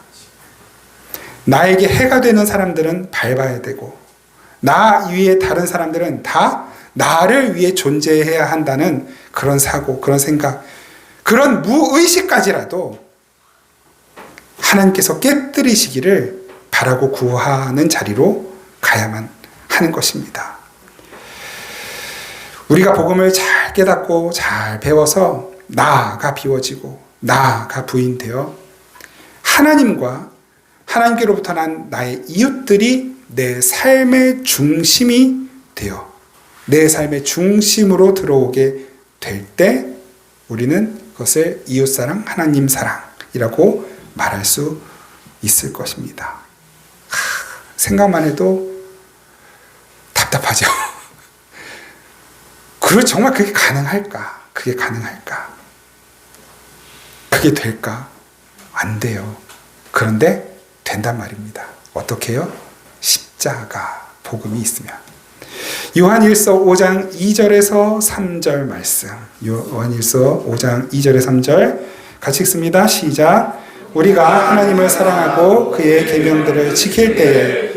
나에게 해가 되는 사람들은 밟아야 되고 나 위에 다른 사람들은 다 나를 위해 존재해야 한다는 그런 사고, 그런 생각, 그런 무의식까지라도 하나님께서 깨뜨리시기를 바라고 구하는 자리로 가야만 하는 것입니다. 우리가 복음을 잘 깨닫고 잘 배워서 나가 비워지고 나가 부인되어 하나님께로부터 난 나의 이웃들이 내 삶의 중심이 되어 내 삶의 중심으로 들어오게 될 때 우리는 그것을 이웃사랑, 하나님 사랑이라고 말할 수 있을 것입니다. 생각만 해도 답답하죠. 그리고 정말 그게 가능할까? 그게 될까? 안 돼요. 그런데 된단 말입니다. 어떻게 해요? 십자가 복음이 있으면. 요한일서 5장 2절에서 3절 말씀. 요한일서 5장 2절에 3절 같이 읽습니다. 시작. 우리가 하나님을 사랑하고 그의 계명들을 지킬 때에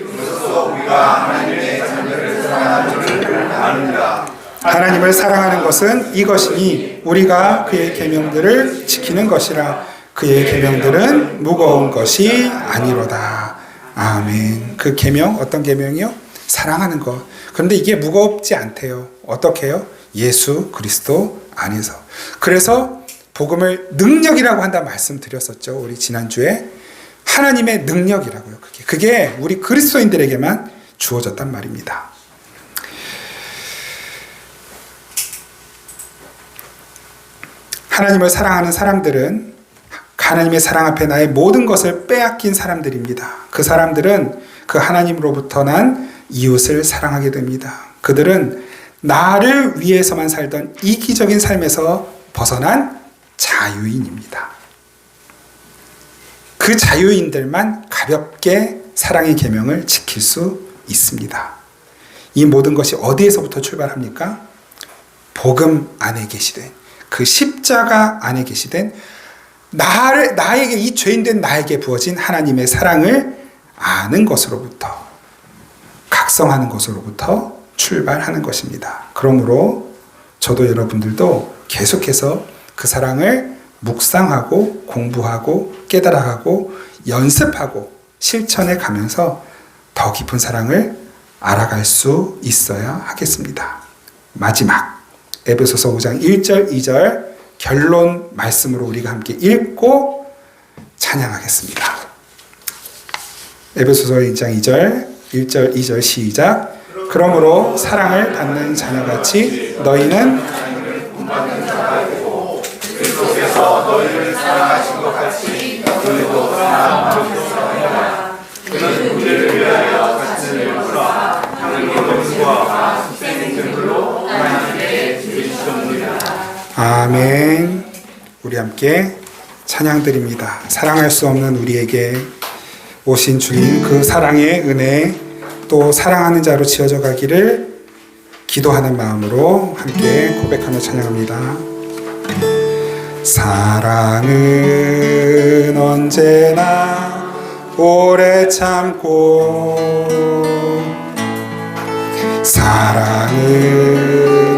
하나님을 사랑하는 것은 이것이니 우리가 그의 계명들을 지키는 것이라. 그의 계명들은 무거운 것이 아니로다. 아멘. 그 계명, 어떤 계명이요? 사랑하는 것. 그런데 이게 무겁지 않대요. 어떻게 해요? 예수 그리스도 안에서. 그래서 복음을 능력이라고 한다 말씀드렸었죠. 우리 지난주에. 하나님의 능력이라고요. 그게 우리 그리스도인들에게만 주어졌단 말입니다. 하나님을 사랑하는 사람들은 하나님의 사랑 앞에 나의 모든 것을 빼앗긴 사람들입니다. 그 사람들은 그 하나님으로부터 난 이웃을 사랑하게 됩니다. 그들은 나를 위해서만 살던 이기적인 삶에서 벗어난 자유인입니다. 그 자유인들만 가볍게 사랑의 계명을 지킬 수 있습니다. 이 모든 것이 어디에서부터 출발합니까? 복음 안에 계시된 그 십자가 안에 계시된 나에게 이 죄인된 나에게 부어진 하나님의 사랑을 아는 것으로부터 각성하는 것으로부터 출발하는 것입니다. 그러므로 저도 여러분들도 계속해서 그 사랑을 묵상하고 공부하고 깨달아가고 연습하고 실천해 가면서 더 깊은 사랑을 알아갈 수 있어야 하겠습니다. 마지막 에베소서 5장 1절 2절 결론 말씀으로 우리가 함께 읽고 찬양하겠습니다. 에베소서 1장 2절 1절 2절 시작. 그러므로 사랑을 받는 자녀같이 너희는 그리스도께서 너희를 사랑하신 것 같이 너희도 사랑하라. 그는 우리를 위하여 자신을 풀어 하나님의 것과 생명으로 하나님께 주셨느니라. 아멘. 우리 함께 찬양드립니다. 사랑할 수 없는 우리에게 오신 주님 그 사랑의 은혜 또 사랑하는 자로 지어져 가기를 기도하는 마음으로 함께 고백하며 찬양합니다. 사랑은 언제나 오래 참고 사랑은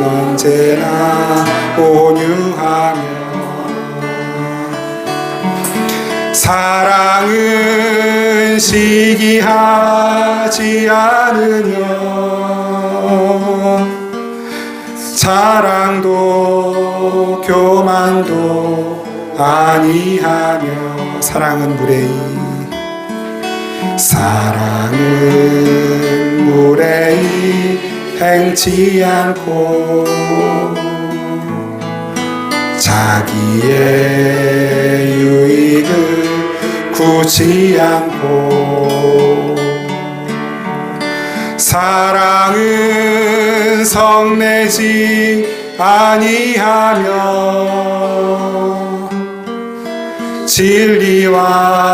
언제나 온유하며 사랑은 시기하지 않으며 자랑도 교만도 아니하며 사랑은 무례히 사랑은 무례히 행치 않고 자기의 유익을 구치 않고 사랑은 성내지 아니하며 진리와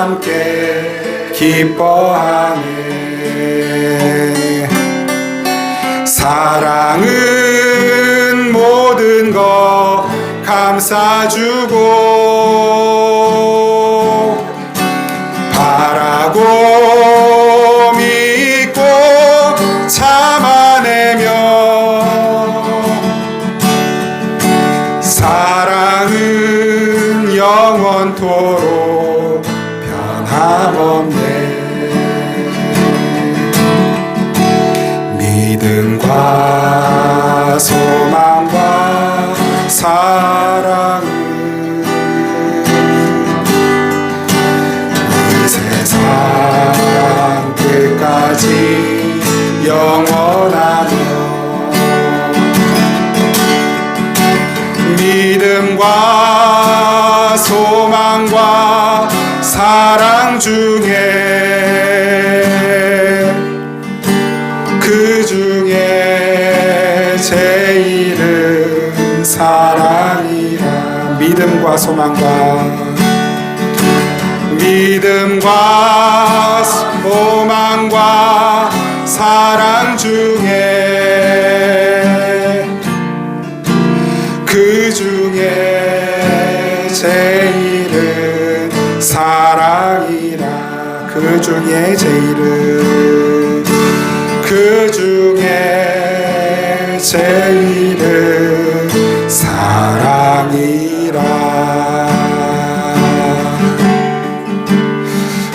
함께 기뻐하네 사랑은 모든 것 감싸주고 바라고 믿고 참아내며 사랑은 영원토록 변함없네 믿음과 소망과 사랑은 이 세상 끝까지 영원하며 믿음과 소망과 사랑 중에 그 중에 제일은 사랑이라 믿음과 소망과 소망과 사랑 중에 그 중에 제일은 사랑이라 그 중에 제일은 사랑이라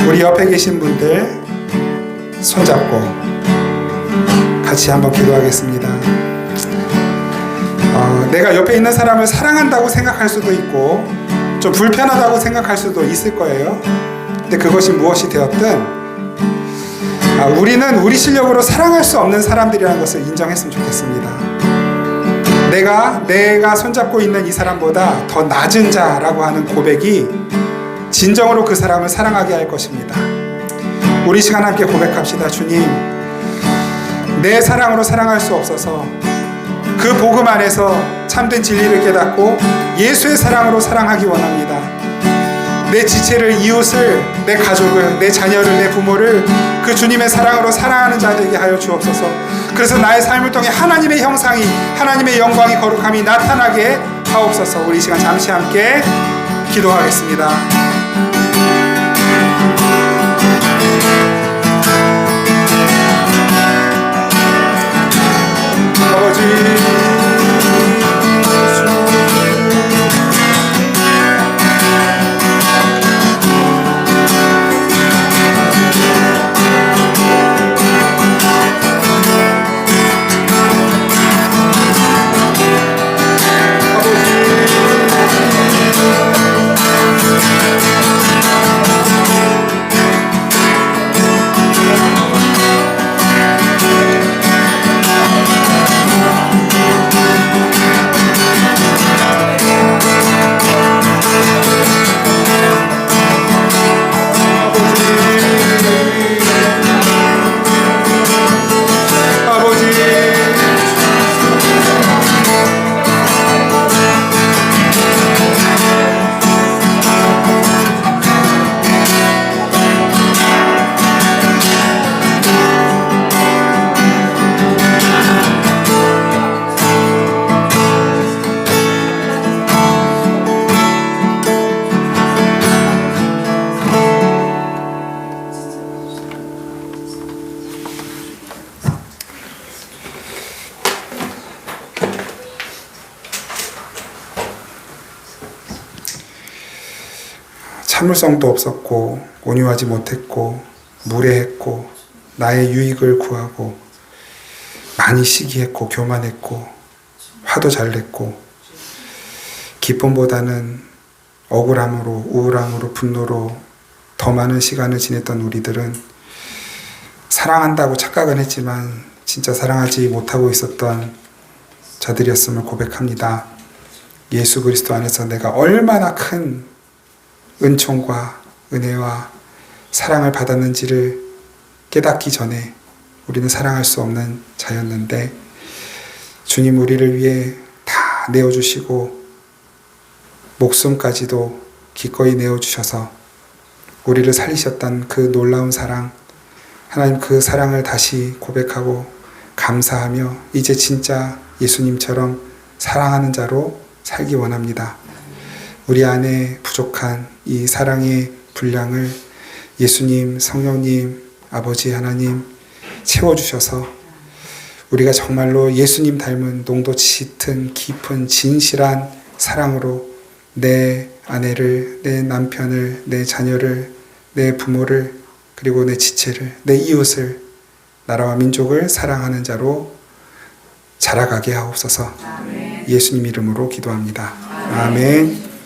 우리 옆에 계신 분들 손잡고 같이 한번 기도하겠습니다. 내가 옆에 있는 사람을 사랑한다고 생각할 수도 있고 좀 불편하다고 생각할 수도 있을 거예요. 근데 그것이 무엇이 되었든 우리는 우리 실력으로 사랑할 수 없는 사람들이라는 것을 인정했으면 좋겠습니다. 내가 손잡고 있는 이 사람보다 더 낮은 자라고 하는 고백이 진정으로 그 사람을 사랑하게 할 것입니다. 우리 시간 함께 고백합시다. 주님, 내 사랑으로 사랑할 수 없어서 그 복음 안에서 참된 진리를 깨닫고 예수의 사랑으로 사랑하기 원합니다. 내 지체를, 이웃을, 내 가족을, 내 자녀를, 내 부모를 그 주님의 사랑으로 사랑하는 자 되게 하여 주옵소서. 그래서 나의 삶을 통해 하나님의 형상이, 하나님의 영광이, 거룩함이 나타나게 하옵소서. 우리 이 시간 잠시 함께 기도하겠습니다. 아버지, 참을성도 없었고 온유하지 못했고 무례했고 나의 유익을 구하고 많이 시기했고 교만했고 화도 잘 냈고 기쁨보다는 억울함으로 우울함으로 분노로 더 많은 시간을 지냈던 우리들은 사랑한다고 착각은 했지만 진짜 사랑하지 못하고 있었던 자들이었음을 고백합니다. 예수 그리스도 안에서 내가 얼마나 큰 은총과 은혜와 사랑을 받았는지를 깨닫기 전에 우리는 사랑할 수 없는 자였는데 주님 우리를 위해 다 내어주시고 목숨까지도 기꺼이 내어주셔서 우리를 살리셨던 그 놀라운 사랑, 하나님 그 사랑을 다시 고백하고 감사하며 이제 진짜 예수님처럼 사랑하는 자로 살기 원합니다. 우리 안에 부족한 이 사랑의 분량을 예수님, 성령님, 아버지 하나님 채워주셔서 우리가 정말로 예수님 닮은 농도 짙은 깊은 진실한 사랑으로 내 아내를, 내 남편을, 내 자녀를, 내 부모를, 그리고 내 지체를, 내 이웃을, 나라와 민족을 사랑하는 자로 자라가게 하옵소서. 예수님 이름으로 기도합니다. 아멘.